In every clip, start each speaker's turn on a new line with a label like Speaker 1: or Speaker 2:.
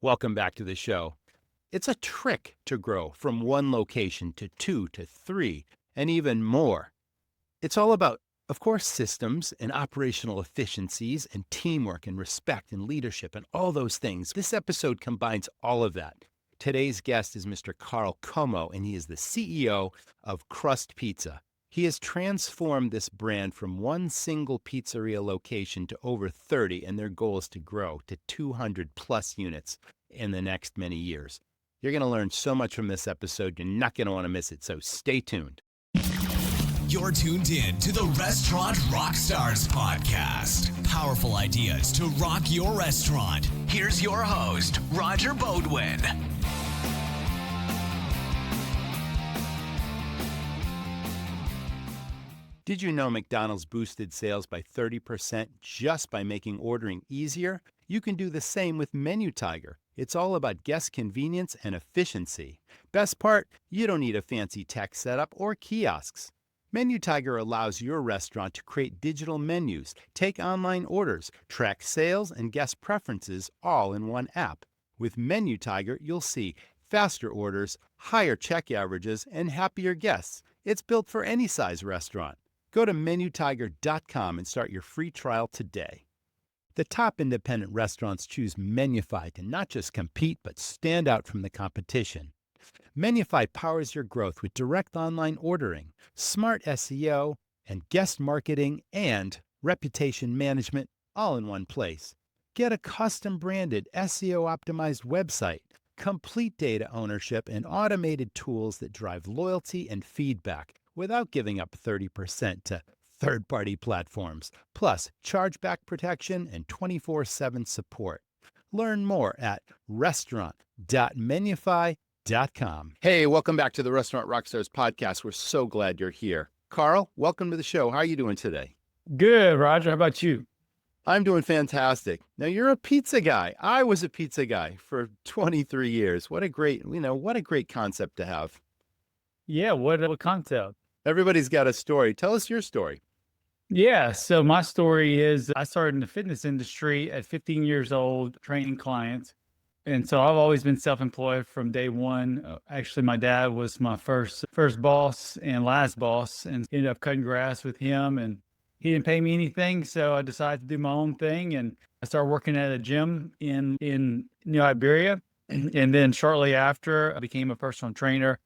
Speaker 1: Welcome back to the show. It's a trick to grow from one location to two to three and even more. It's all about, of course, systems and operational efficiencies and teamwork and respect and leadership and all those things. This episode combines all of that. Today's guest is Mr. Carl Comeaux, and he is the CEO of Crust Pizza. He has transformed this brand from one single pizzeria location to over 30, and their goal is to grow to 200 plus units in the next many years. You're going to learn so much from this episode. You're not going to want to miss it, so stay tuned.
Speaker 2: You're tuned in to the Restaurant Rockstars podcast. Powerful ideas to rock your restaurant. Here's your host, Roger Bodwin.
Speaker 1: Did you know McDonald's boosted sales by 30% just by making ordering easier? You can do the same with Menu Tiger. It's all about guest convenience and efficiency. Best part, you don't need a fancy tech setup or kiosks. Menu Tiger allows your restaurant to create digital menus, take online orders, track sales and guest preferences all in one app. With Menu Tiger, you'll see faster orders, higher check averages, and happier guests. It's built for any size restaurant. Go to menutiger.com and start your free trial today. The top independent restaurants choose Menufy to not just compete, but stand out from the competition. Menufy powers your growth with direct online ordering, smart SEO, and guest marketing and reputation management all in one place. Get a custom branded SEO-optimized website, complete data ownership, and automated tools that drive loyalty and feedback without giving up 30% to third-party platforms, plus chargeback protection and 24/7 support. Learn more at restaurant.menufy.com. Hey, welcome back to the Restaurant Rockstars podcast. We're so glad you're here. Carl, welcome to the show. How are you doing today?
Speaker 3: Good, Roger. How about you?
Speaker 1: I'm doing fantastic. Now, you're a pizza guy. I was a pizza guy for 23 years. What a great concept to have.
Speaker 3: Yeah, what concept?
Speaker 1: Everybody's got a story. Tell us your story.
Speaker 3: Yeah, so my story is I started in the fitness industry at 15 years old, training clients. And so I've always been self-employed from day one. Actually, my dad was my first boss and last boss, and ended up cutting grass with him, and he didn't pay me anything. So I decided to do my own thing, and I started working at a gym in New Iberia. And then shortly after, I became a personal trainer.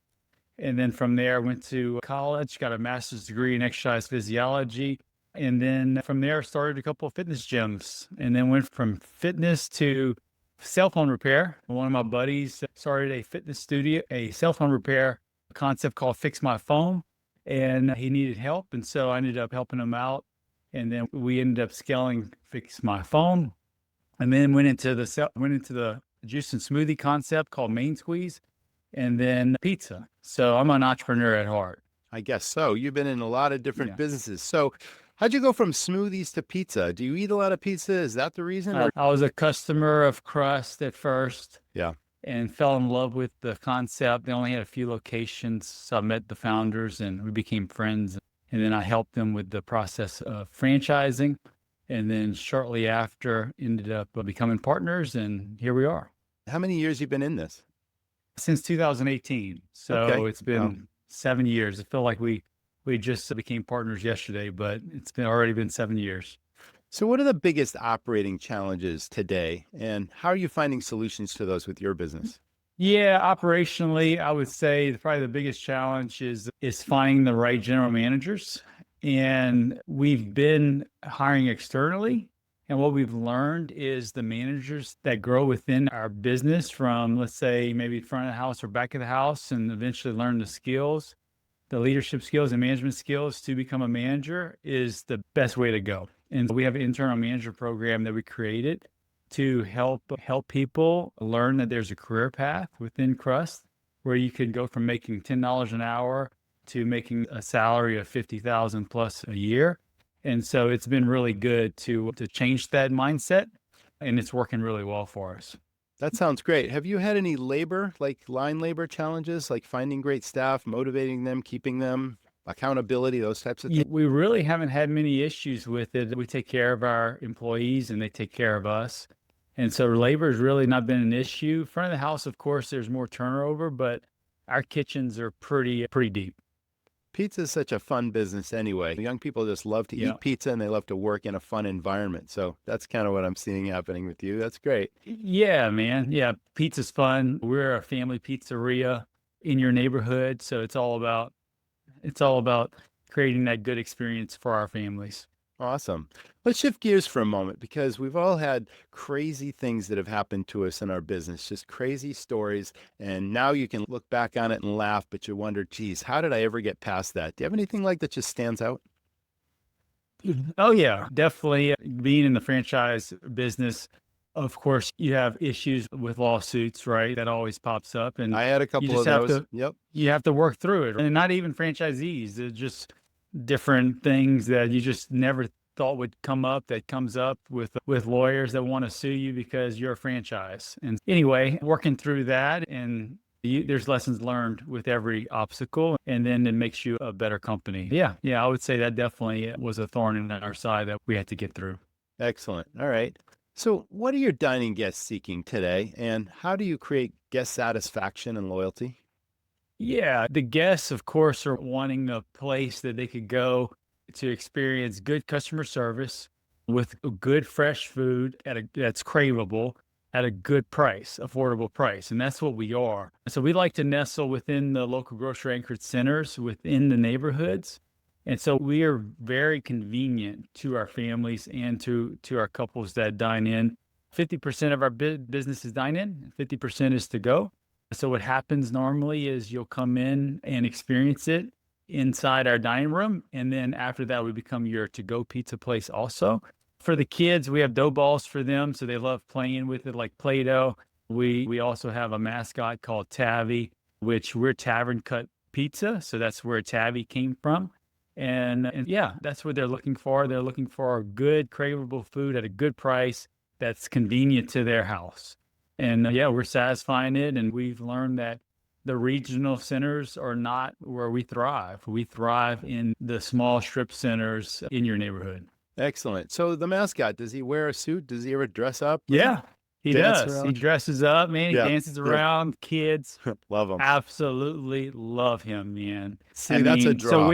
Speaker 3: And then from there, I went to college, got a master's degree in exercise physiology. And then from there, started a couple of fitness gyms, and then went from fitness to cell phone repair. One of my buddies started a fitness studio, a cell phone repair concept called Fix My Phone, and he needed help. And so I ended up helping him out. And then we ended up scaling Fix My Phone, and then went into the juice and smoothie concept called Main Squeeze, and then pizza. So I'm an entrepreneur at heart.
Speaker 1: I guess so. You've been in a lot of different businesses. So how'd you go from smoothies to pizza? Do you eat a lot of pizza? Is that the reason?
Speaker 3: I was a customer of Crust at first.
Speaker 1: Yeah.
Speaker 3: And fell in love with the concept. They only had a few locations. So I met the founders and we became friends. And then I helped them with the process of franchising. And then shortly after, ended up becoming partners. And here we are.
Speaker 1: How many years you been in this?
Speaker 3: Since 2018. So It's been 7 years. I feel like we just became partners yesterday, but it's already been 7 years.
Speaker 1: So what are the biggest operating challenges today, and how are you finding solutions to those with your business?
Speaker 3: Yeah, operationally, I would say probably the biggest challenge is finding the right general managers. And we've been hiring externally. And what we've learned is the managers that grow within our business from, let's say, maybe front of the house or back of the house, and eventually learn the skills, the leadership skills and management skills to become a manager is the best way to go. And we have an internal manager program that we created to help people learn that there's a career path within Crust where you can go from making $10 an hour to making a salary of $50,000 plus a year. And so it's been really good to change that mindset, and it's working really well for us.
Speaker 1: That sounds great. Have you had any labor, like line labor challenges, like finding great staff, motivating them, keeping them, accountability, those types of things?
Speaker 3: We really haven't had many issues with it. We take care of our employees and they take care of us. And so labor has really not been an issue. Front of the house, of course, there's more turnover, but our kitchens are pretty deep.
Speaker 1: Pizza is such a fun business anyway. Young people just love to
Speaker 3: Yeah.
Speaker 1: eat pizza and they love to work in a fun environment. So that's kind of what I'm seeing happening with you. That's great.
Speaker 3: Yeah, man. Yeah, pizza's fun. We're a family pizzeria in your neighborhood, so it's all about creating that good experience for our families.
Speaker 1: Awesome. Let's shift gears for a moment because we've all had crazy things that have happened to us in our business, just crazy stories. And now you can look back on it and laugh, but you wonder, geez, how did I ever get past that? Do you have anything like that just stands out?
Speaker 3: Oh yeah, definitely. Being in the franchise business, of course, you have issues with lawsuits, right? That always pops up, and
Speaker 1: I had a
Speaker 3: you
Speaker 1: couple
Speaker 3: just
Speaker 1: of
Speaker 3: have
Speaker 1: those.
Speaker 3: to
Speaker 1: Yep.
Speaker 3: you have to work through it. And not even franchisees, they're just different things that you just never thought would come up that comes up with lawyers that want to sue you because you're a franchise. And anyway, working through that, and there's lessons learned with every obstacle, and then it makes you a better company. Yeah, I would say that definitely was a thorn in our side that we had to get through.
Speaker 1: Excellent. All right. So, what are your dining guests seeking today, and how do you create guest satisfaction and loyalty?
Speaker 3: Yeah, the guests, of course, are wanting a place that they could go to experience good customer service with a good fresh food that's craveable at a good price, affordable price. And that's what we are. So we like to nestle within the local grocery anchored centers within the neighborhoods. And so we are very convenient to our families and to our couples that dine in. 50% of our business is dine in, 50% is to go. So what happens normally is you'll come in and experience it inside our dining room, and then after that, we become your to-go pizza place also. For the kids, we have dough balls for them, so they love playing with it like Play-Doh. We also have a mascot called Tabby, which we're tavern cut pizza, so that's where Tabby came from. And yeah, that's what they're looking for. They're looking for good, craveable food at a good price that's convenient to their house. And yeah, we're satisfying it. And we've learned that the regional centers are not where we thrive. We thrive in the small strip centers in your neighborhood.
Speaker 1: Excellent. So, the mascot, does he wear a suit? Does he ever dress up?
Speaker 3: Yeah, he
Speaker 1: Dance
Speaker 3: does. He
Speaker 1: around?
Speaker 3: dresses up, man. He
Speaker 1: Yeah.
Speaker 3: dances
Speaker 1: Yeah.
Speaker 3: around. Kids
Speaker 1: Love him.
Speaker 3: absolutely love him, man.
Speaker 1: See, that's a
Speaker 3: So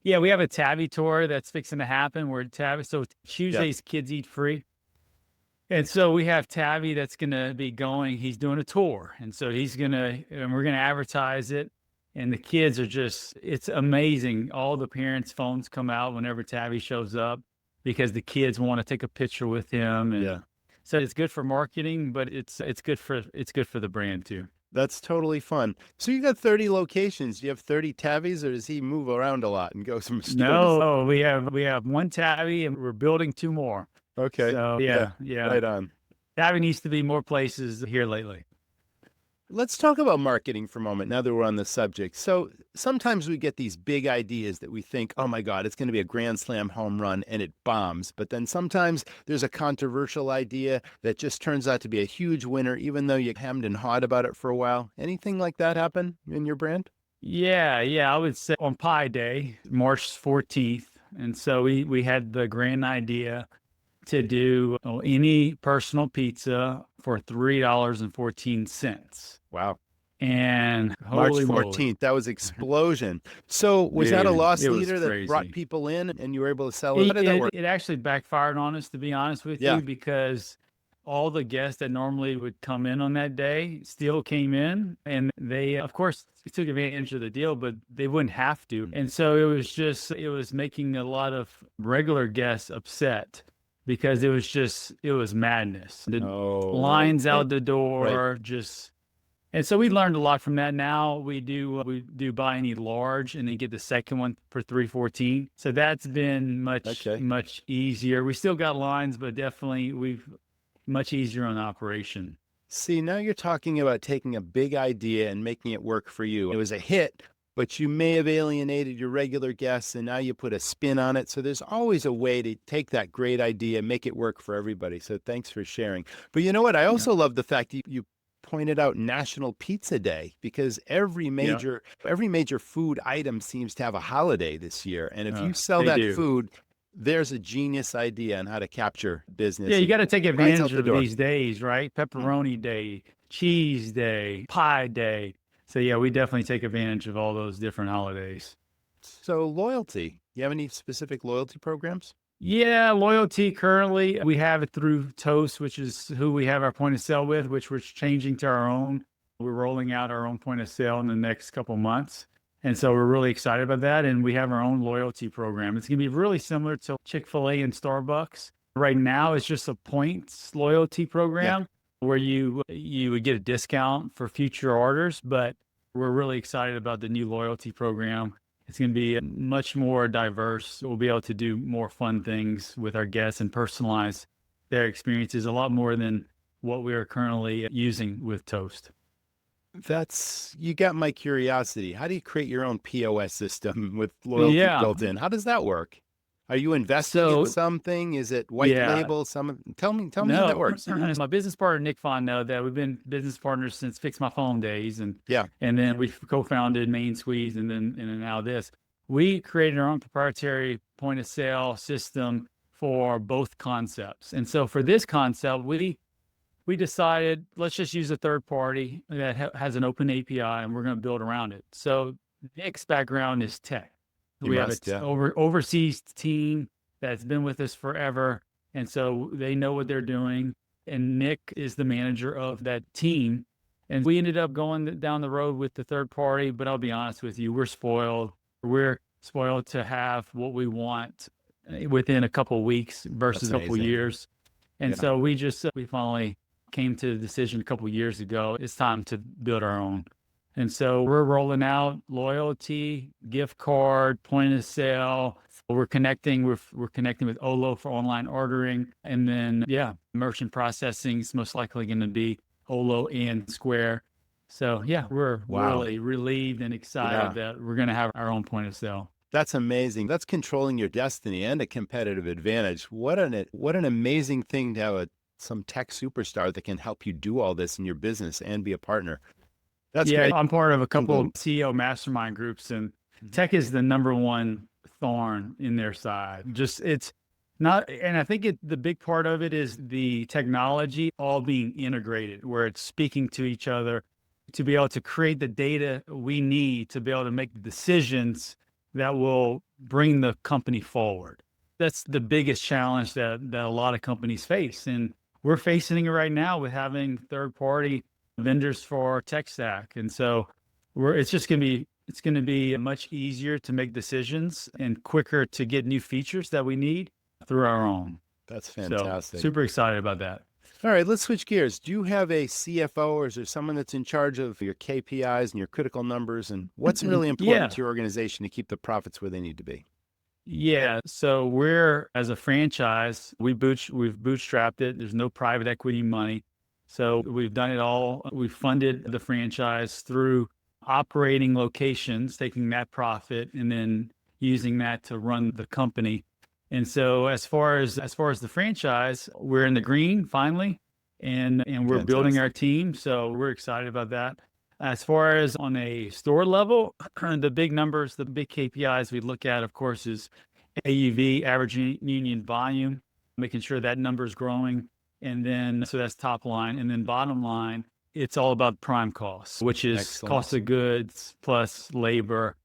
Speaker 1: draw.
Speaker 3: we have a Tabby tour that's fixing to happen where Tabby, so Tuesdays kids eat free. And so we have Tabby that's going to be going, he's doing a tour. And so and we're going to advertise it. And the kids are it's amazing. All the parents' phones come out whenever Tabby shows up because the kids want to take a picture with him. And
Speaker 1: Yeah.
Speaker 3: so it's good for marketing, but it's good for the brand too.
Speaker 1: That's totally fun. So, you got 30 locations. Do you have 30 Tabbies, or does he move around a lot and go from stores?
Speaker 3: No, we have one Tabby and we're building two more.
Speaker 1: Okay.
Speaker 3: So yeah.
Speaker 1: Right on.
Speaker 3: Tabby needs to be more places here lately.
Speaker 1: Let's talk about marketing for a moment now that we're on the subject. So sometimes we get these big ideas that we think, oh my God, it's going to be a grand slam home run, and it bombs. But then sometimes there's a controversial idea that just turns out to be a huge winner, even though you hemmed and hawed about it for a while. Anything like that happen in your brand?
Speaker 3: Yeah, I would say on Pi Day, March 14th. And so we had the grand idea to do any personal pizza for $3.14.
Speaker 1: Wow.
Speaker 3: And
Speaker 1: March
Speaker 3: holy
Speaker 1: 14th,
Speaker 3: moly,
Speaker 1: that was explosion. So was that a
Speaker 3: dude,
Speaker 1: loss
Speaker 3: it was
Speaker 1: leader that brought
Speaker 3: crazy.
Speaker 1: people in and you were able to sell it? How did that work?
Speaker 3: It actually backfired on us, to be honest with
Speaker 1: Yeah.
Speaker 3: you, because all the guests that normally would come in on that day still came in, and they, of course, took advantage of the deal, but they wouldn't have to. And so it was making a lot of regular guests upset because it was madness. The lines out the door, and so we learned a lot from that. Now we do buy any large and then get the second one for $3.14. So that's been much easier. We still got lines, but definitely we've much easier on operation.
Speaker 1: See, now you're talking about taking a big idea and making it work for you. It was a hit, but you may have alienated your regular guests, and now you put a spin on it. So there's always a way to take that great idea and make it work for everybody. So thanks for sharing. But you know what? I also love the fact you pointed out National Pizza Day, because every major food item seems to have a holiday this year. And if you sell
Speaker 3: They
Speaker 1: that
Speaker 3: do.
Speaker 1: food There's a genius idea on how to capture business
Speaker 3: Yeah, you
Speaker 1: and
Speaker 3: got to take
Speaker 1: right out
Speaker 3: advantage
Speaker 1: the
Speaker 3: of
Speaker 1: door.
Speaker 3: these days, right? Pepperoni day, cheese day, pie day. So yeah, we definitely take advantage of all those different holidays.
Speaker 1: So loyalty, you have any specific loyalty programs?
Speaker 3: Yeah, loyalty currently we have it through Toast, which is who we have our point of sale with, which we're changing to our own. We're rolling out our own point of sale in the next couple months. And so we're really excited about that. And we have our own loyalty program. It's going to be really similar to Chick-fil-A and Starbucks. Right now, it's just a points loyalty
Speaker 1: Yeah.
Speaker 3: program where you would get a discount for future orders, but we're really excited about the new loyalty program. It's going to be much more diverse. We'll be able to do more fun things with our guests and personalize their experiences a lot more than what we are currently using with Toast.
Speaker 1: You got my curiosity. How do you create your own POS system with loyalty
Speaker 3: Yeah.
Speaker 1: built in? How does that work? Are you investing in
Speaker 3: So,
Speaker 1: something? Is it white
Speaker 3: yeah.
Speaker 1: label? Tell me how that
Speaker 3: No,
Speaker 1: works.
Speaker 3: my business partner Nick Fonno, that we've been business partners since Fix My Phone days, and
Speaker 1: Yeah.
Speaker 3: then we co-founded Main Squeeze, and then now this. We created our own proprietary point of sale system for both concepts, and so for this concept, we decided let's just use a third party that has an open API, and we're going to build around it. So Nick's background is tech.
Speaker 1: You
Speaker 3: We have
Speaker 1: must, yeah.
Speaker 3: overseas team that's been with us forever. And so they know what they're doing. And Nick is the manager of that team. And we ended up going down the road with the third party. But I'll be honest with you, we're spoiled. We're spoiled to have what we want within a couple of weeks versus
Speaker 1: That's
Speaker 3: a couple of
Speaker 1: amazing.
Speaker 3: years. And
Speaker 1: Yeah.
Speaker 3: so we finally came to the decision a couple of years ago. It's time to build our own. And so we're rolling out loyalty, gift card, point of sale. We're connecting with Olo for online ordering. And then, merchant processing is most likely going to be Olo and Square. So, we're
Speaker 1: Wow.
Speaker 3: really relieved and excited that we're going to have our own point of sale.
Speaker 1: That's amazing. That's controlling your destiny and a competitive advantage. What an amazing thing to have some tech superstar that can help you do all this in your business and be a partner. That's great.
Speaker 3: I'm part of a couple of CEO mastermind groups, and tech is the number one thorn in their side. It's not, and I think the big part of it is the technology all being integrated, where it's speaking to each other to be able to create the data we need to be able to make the decisions that will bring the company forward. That's the biggest challenge that a lot of companies face. And we're facing it right now with having third-party vendors for our tech stack. And so it's going to be much easier to make decisions and quicker to get new features that we need through our own.
Speaker 1: That's fantastic.
Speaker 3: So super excited about that.
Speaker 1: All right, let's switch gears. Do you have a CFO or is there someone that's in charge of your KPIs and your critical numbers and what's really important to your organization to keep the profits where they need to be?
Speaker 3: Yeah. So we're, as a franchise, we've bootstrapped it. There's no private equity money. So we've done it all. We've funded the franchise through operating locations, taking that profit and then using that to run the company. And so as far as the franchise, we're in the green finally, and we're building our team. So we're excited about that. As far as on a store level, the big numbers, the big KPIs we look at, of course, is AUV, average union volume, making sure that number is growing. And then, so that's top line. And then bottom line, it's all about prime costs, which is cost of goods plus labor,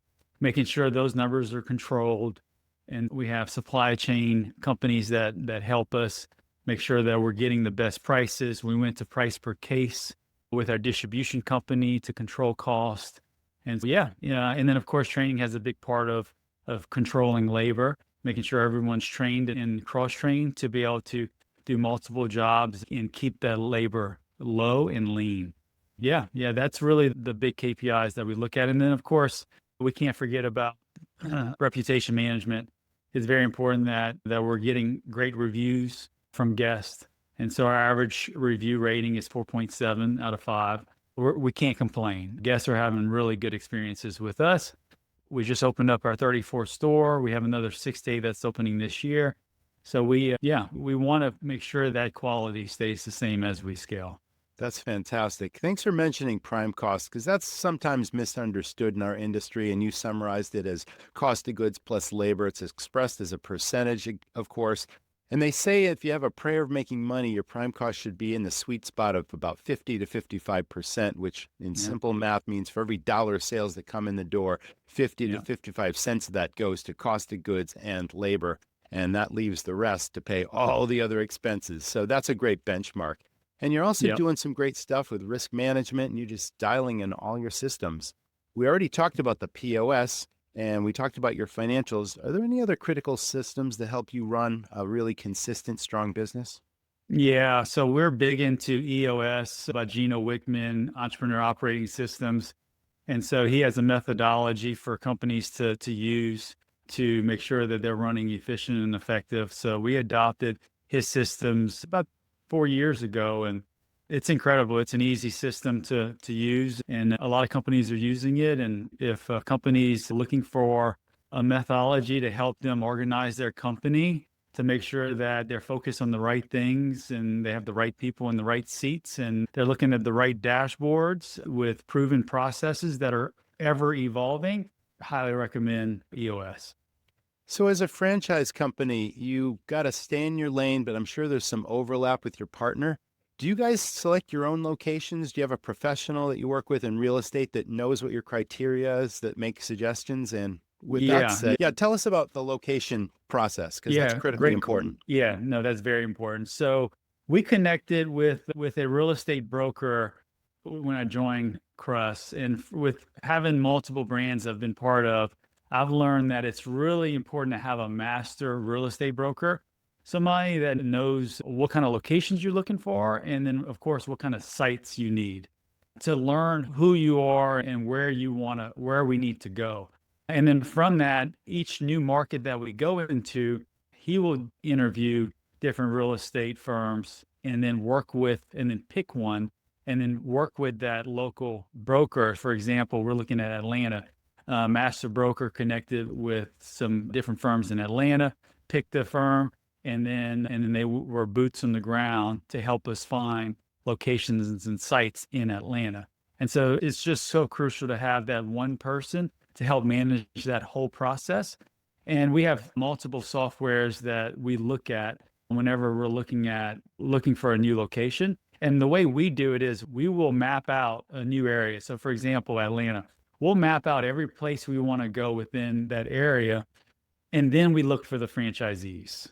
Speaker 3: making sure those numbers are controlled. And we have supply chain companies that help us make sure that we're getting the best prices. We went to price per case with our distribution company to control cost. And and then of course, training has a big part of controlling labor, making sure everyone's trained and cross-trained to be able to do multiple jobs and keep that labor low and lean. Yeah, that's really the big KPIs that we look at. And then of course, we can't forget about reputation management. It's very important that we're getting great reviews from guests. And so our average review rating is 4.7 out of 5. We can't complain. Guests are having really good experiences with us. We just opened up our 34th store. We have another 60 that's opening this year. So we want to make sure that quality stays the same as we scale.
Speaker 1: That's fantastic. Thanks for mentioning prime cost because that's sometimes misunderstood in our industry. And you summarized it as cost of goods plus labor. It's expressed as a percentage, of course. And they say if you have a prayer of making money, your prime cost should be in the sweet spot of about 50 to 55%, which in
Speaker 3: Yeah.
Speaker 1: simple math means for every dollar of sales that come in the door, 50 to
Speaker 3: Yeah.
Speaker 1: 55 cents of that goes to cost of goods and labor. And that leaves the rest to pay all the other expenses. So that's a great benchmark. And you're also
Speaker 3: Yep.
Speaker 1: doing some great stuff with risk management and you're just dialing in all your systems. We already talked about the POS and we talked about your financials. Are there any other critical systems that help you run a really consistent, strong business?
Speaker 3: Yeah. So we're big into EOS by Gino Wickman, Entrepreneur Operating Systems. And so he has a methodology for companies to use to make sure that they're running efficient and effective. So we adopted his systems about 4 years ago, and it's incredible. It's an easy system to use, and a lot of companies are using it. And if a company's looking for a methodology to help them organize their company to make sure that they're focused on the right things and they have the right people in the right seats and they're looking at the right dashboards with proven processes that are ever evolving, highly recommend EOS.
Speaker 1: So, as a franchise company, you got to stay in your lane, but I'm sure there's some overlap with your partner. Do you guys select your own locations? Do you have a professional that you work with in real estate that knows what your criteria is, that makes suggestions? And with that
Speaker 3: Yeah.
Speaker 1: said, yeah, tell us about the location process because that's
Speaker 3: Yeah,
Speaker 1: critically
Speaker 3: great.
Speaker 1: important.
Speaker 3: Yeah, no, that's very important. So we connected with a real estate broker when I joined Crust, and with having multiple brands I've been part of, I've learned that it's really important to have a master real estate broker, somebody that knows what kind of locations you're looking for, and then of course what kind of sites you need to learn who you are and where we need to go. And then from that, each new market that we go into, he will interview different real estate firms and then pick one and then work with that local broker. For example, we're looking at Atlanta, master broker connected with some different firms in Atlanta, picked the firm, and then they were boots on the ground to help us find locations and sites in Atlanta. And so it's just so crucial to have that one person to help manage that whole process. And we have multiple softwares that we look at whenever we're looking for a new location. And the way we do it is we will map out a new area. So for example, Atlanta, we'll map out every place we want to go within that area. And then we look for the franchisees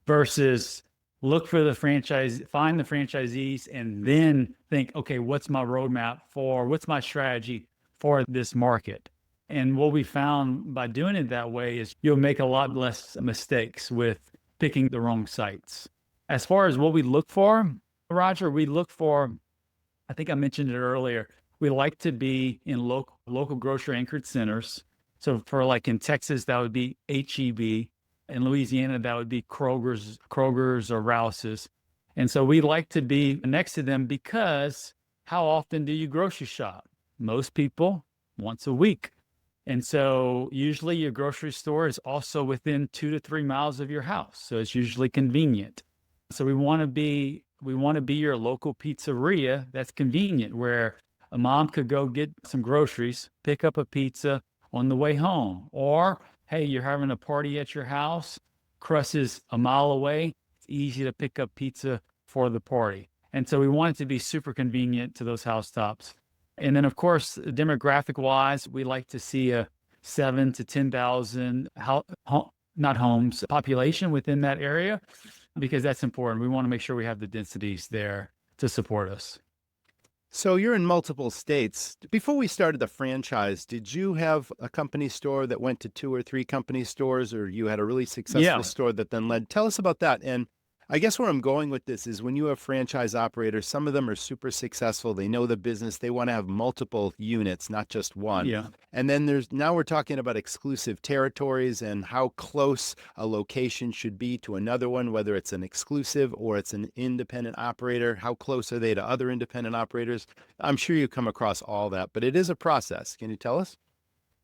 Speaker 3: versus find the franchisees and then think, okay, what's my strategy for this market? And what we found by doing it that way is you'll make a lot less mistakes with picking the wrong sites. As far as what we look for, Roger, I think I mentioned it earlier, we like to be in local grocery anchored centers. So for like in Texas, that would be HEB. In Louisiana, that would be Kroger's or Rouse's. And so we like to be next to them because how often do you grocery shop? Most people once a week. And so usually your grocery store is also within 2 to 3 miles of your house. So it's usually convenient. So we want to be your local pizzeria that's convenient where a mom could go get some groceries, pick up a pizza on the way home. Or, hey, you're having a party at your house, Crust is a mile away. It's easy to pick up pizza for the party. And so we want it to be super convenient to those housetops. And then, of course, demographic wise, we like to see a 7 to 10,000 not homes population within that area because that's important. We want to make sure we have the densities there to support us.
Speaker 1: So you're in multiple states. Before we started the franchise, did you have a company store that went to 2 or 3 company stores, or you had a really successful store that then led? Tell us about that. And I guess where I'm going with this is when you have franchise operators, some of them are super successful. They know the business. They want to have multiple units, not just one.
Speaker 3: Yeah.
Speaker 1: And then now we're talking about exclusive territories and how close a location should be to another one, whether it's an exclusive or it's an independent operator. How close are they to other independent operators? I'm sure you come across all that, but it is a process. Can you tell us?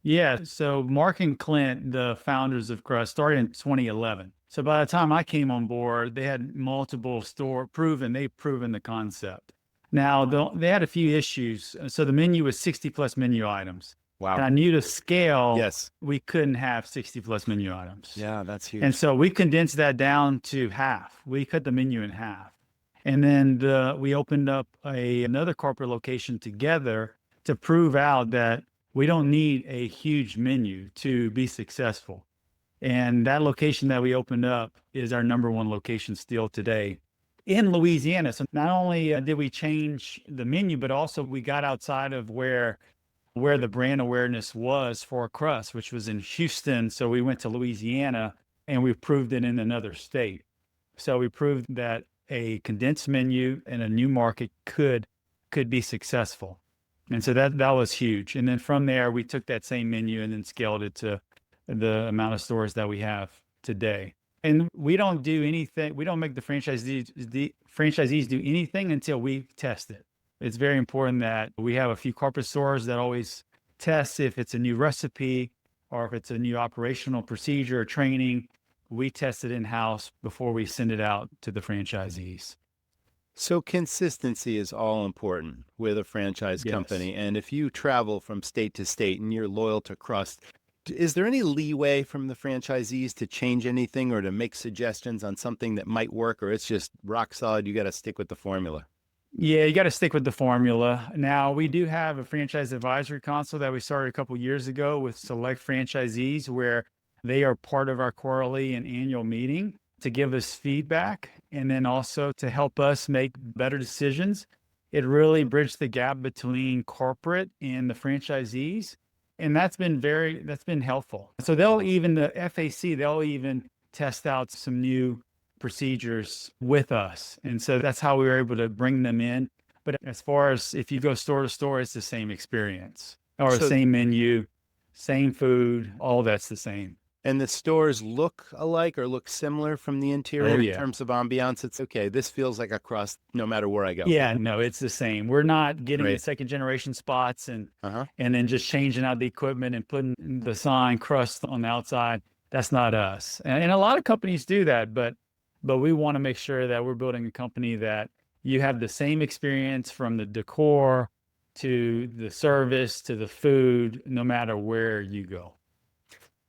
Speaker 3: Yeah. So Mark and Clint, the founders of Crust, started in 2011. So by the time I came on board, they had multiple they've proven the concept. Now, they had a few issues. So the menu was 60 plus menu items. And I
Speaker 1: Wow.
Speaker 3: knew to scale,
Speaker 1: Yes.
Speaker 3: we couldn't have 60 plus menu items.
Speaker 1: Yeah, that's
Speaker 3: And
Speaker 1: huge.
Speaker 3: so we condensed that down to half. We cut the menu in half. And then we opened up another corporate location together to prove out that we don't need a huge menu to be successful. And that location that we opened up is our number one location still today in Louisiana. So not only did we change the menu, but also we got outside of where the brand awareness was for Crust, which was in Houston. So we went to Louisiana and we proved it in another state. So we proved that a condensed menu in a new market could be successful. And so that was huge. And then from there, we took that same menu and then scaled it to the amount of stores that we have today. And we don't do anything. We don't make the franchisees do anything until we test it. It's very important that we have a few corporate stores that always test if it's a new recipe or if it's a new operational procedure or training. We test it in-house before we send it out to the franchisees.
Speaker 1: So consistency is all important with a franchise
Speaker 3: Yes.
Speaker 1: company. And if you travel from state to state and you're loyal to Crust, is there any leeway from the franchisees to change anything or to make suggestions on something that might work, or it's just rock solid, you got to stick with the formula?
Speaker 3: Yeah, you got to stick with the formula. Now, we do have a franchise advisory council that we started a couple years ago with select franchisees where they are part of our quarterly and annual meeting to give us feedback and then also to help us make better decisions. It really bridged the gap between corporate and the franchisees. And that's been helpful. So the FAC, they'll even test out some new procedures with us. And so that's how we were able to bring them in. But as far as if you go store to store, it's the same experience or the
Speaker 1: So-
Speaker 3: same menu, same food, all that's the same.
Speaker 1: And the stores look alike or look similar from the interior in
Speaker 3: yeah.
Speaker 1: terms of ambiance. It's okay. This feels like a Crust no matter where I go.
Speaker 3: Yeah, no, it's the same. We're not getting the
Speaker 1: Right.
Speaker 3: second generation spots and
Speaker 1: Uh-huh.
Speaker 3: then just changing out the equipment and putting the sign Crust on the outside. That's not us. And a lot of companies do that, but we want to make sure that we're building a company that you have the same experience from the decor to the service to the food, no matter where you go.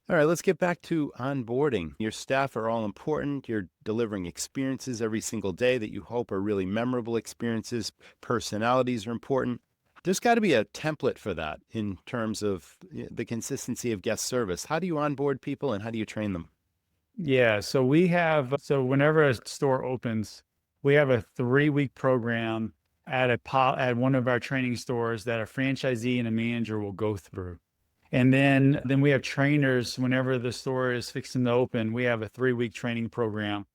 Speaker 1: All right, let's get back to onboarding. Your staff are all important. You're delivering experiences every single day that you hope are really memorable experiences. Personalities are important. There's got to be a template for that in terms of the consistency of guest service. How do you onboard people and how do you train them?
Speaker 3: Yeah, so whenever a store opens, we have a 3-week program at one of our training stores that a franchisee and a manager will go through. And then we have trainers whenever the store is fixing to open. We have a 3-week training program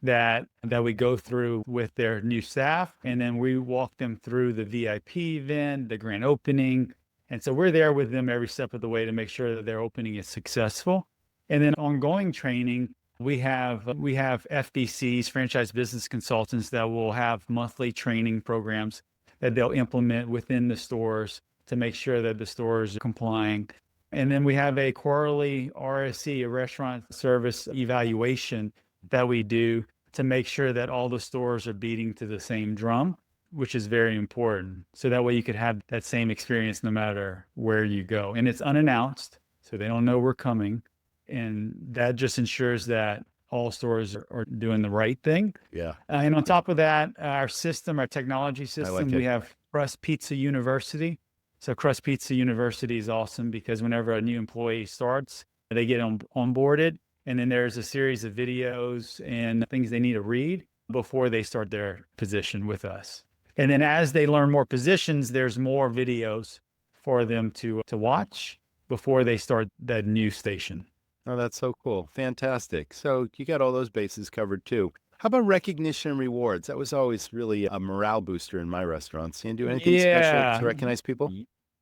Speaker 3: that we go through with their new staff. And then we walk them through the VIP event, the grand opening. And so we're there with them every step of the way to make sure that their opening is successful. And then ongoing training, we have FBCs, franchise business consultants, that will have monthly training programs that they'll implement within the stores to make sure that the stores are complying. And then we have a quarterly RSE, a restaurant service evaluation, that we do to make sure that all the stores are beating to the same drum, which is very important. So that way you could have that same experience no matter where you go. And it's unannounced, so they don't know we're coming. And that just ensures that all stores are doing the right thing.
Speaker 1: Yeah.
Speaker 3: And on top of that, our technology system,
Speaker 1: like it.
Speaker 3: we have Crust Pizza University. So Crust Pizza University is awesome because whenever a new employee starts, they get onboarded, and then there's a series of videos and things they need to read before they start their position with us. And then as they learn more positions, there's more videos for them to watch before they start that new station.
Speaker 1: Oh, that's so cool. Fantastic. So you got all those bases covered too. How about recognition and rewards? That was always really a morale booster in my restaurants. You do anything special to recognize people?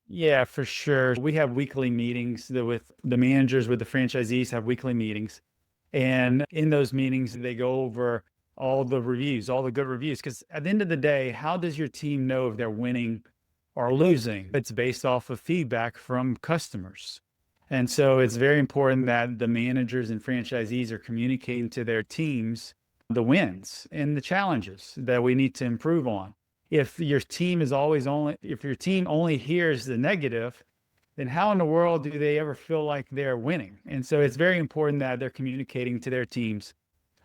Speaker 3: Yeah, for sure. We have weekly meetings with the managers, with the franchisees have weekly meetings. And in those meetings, they go over all the reviews, all the good reviews. Because at the end of the day, how does your team know if they're winning or losing? It's based off of feedback from customers. And so it's very important that the managers and franchisees are communicating to their teams the wins and the challenges that we need to improve on. if your team only hears the negative, then how in the world do they ever feel like they're winning? And so it's very important that they're communicating to their teams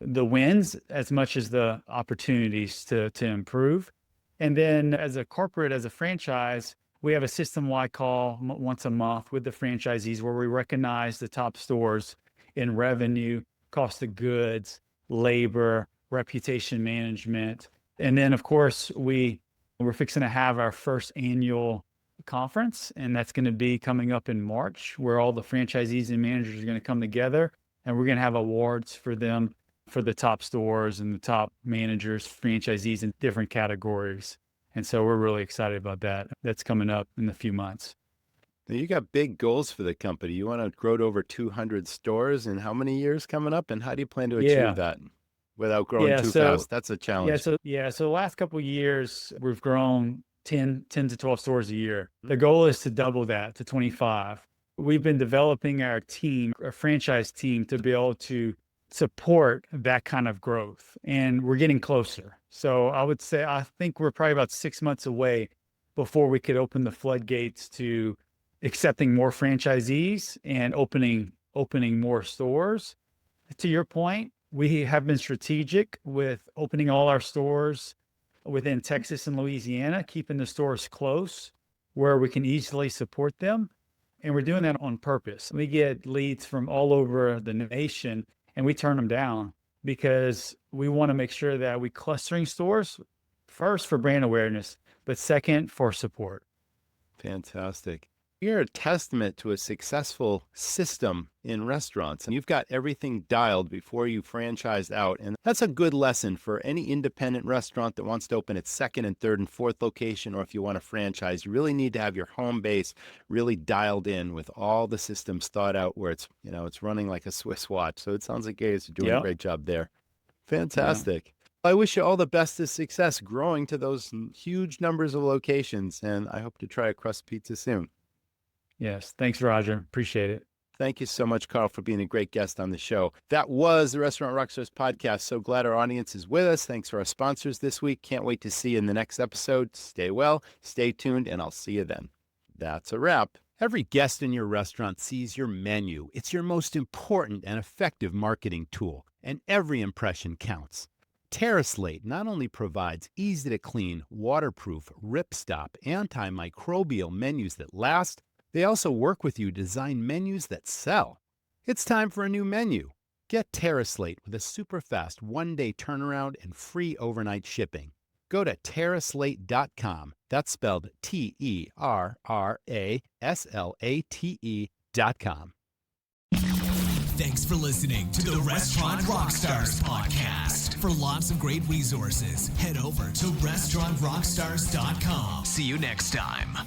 Speaker 3: the wins as much as the opportunities to improve. And then as a corporate, as a franchise, we have a system-wide call once a month with the franchisees where we recognize the top stores in revenue, cost of goods, labor, reputation management. And then, of course, we're fixing to have our first annual conference, and that's going to be coming up in March, where all the franchisees and managers are going to come together, and we're going to have awards for them for the top stores and the top managers, franchisees in different categories. And so we're really excited about that. That's coming up in a few months.
Speaker 1: Now, you got big goals for the company. You want to grow to over 200 stores in how many years coming up? And how do you plan to achieve that without growing too fast? That's a challenge.
Speaker 3: So the last couple of years, we've grown 10 to 12 stores a year. The goal is to double that to 25. We've been developing our franchise team, to be able to support that kind of growth. And we're getting closer. So I think we're probably about 6 months away before we could open the floodgates to accepting more franchisees and opening more stores. To your point, we have been strategic with opening all our stores within Texas and Louisiana, keeping the stores close where we can easily support them. And we're doing that on purpose. We get leads from all over the nation, and we turn them down because we want to make sure that we clustering stores first for brand awareness, but second for support.
Speaker 1: Fantastic. You're a testament to a successful system in restaurants, and you've got everything dialed before you franchise out. And that's a good lesson for any independent restaurant that wants to open its second and third and fourth location, or if you want to franchise, you really need to have your home base really dialed in with all the systems thought out where it's running like a Swiss watch. So it sounds like you guys are doing a great job there. Fantastic. Yeah. I wish you all the best of success growing to those huge numbers of locations, and I hope to try a Crust Pizza soon.
Speaker 3: Yes. Thanks, Roger. Appreciate it.
Speaker 1: Thank you so much, Carl, for being a great guest on the show. That was the Restaurant Rockstars podcast. So glad our audience is with us. Thanks to our sponsors this week. Can't wait to see you in the next episode. Stay well, stay tuned, and I'll see you then. That's a wrap. Every guest in your restaurant sees your menu. It's your most important and effective marketing tool, and every impression counts. TerraSlate not only provides easy-to-clean, waterproof, ripstop, antimicrobial menus that last, they also work with you to design menus that sell. It's time for a new menu. Get TerraSlate with a super fast one-day turnaround and free overnight shipping. Go to TerraSlate.com. That's spelled TerraSlate.com.
Speaker 2: Thanks for listening to the Restaurant Rockstars podcast. For lots of great resources, head over to restaurantrockstars.com. See you next time.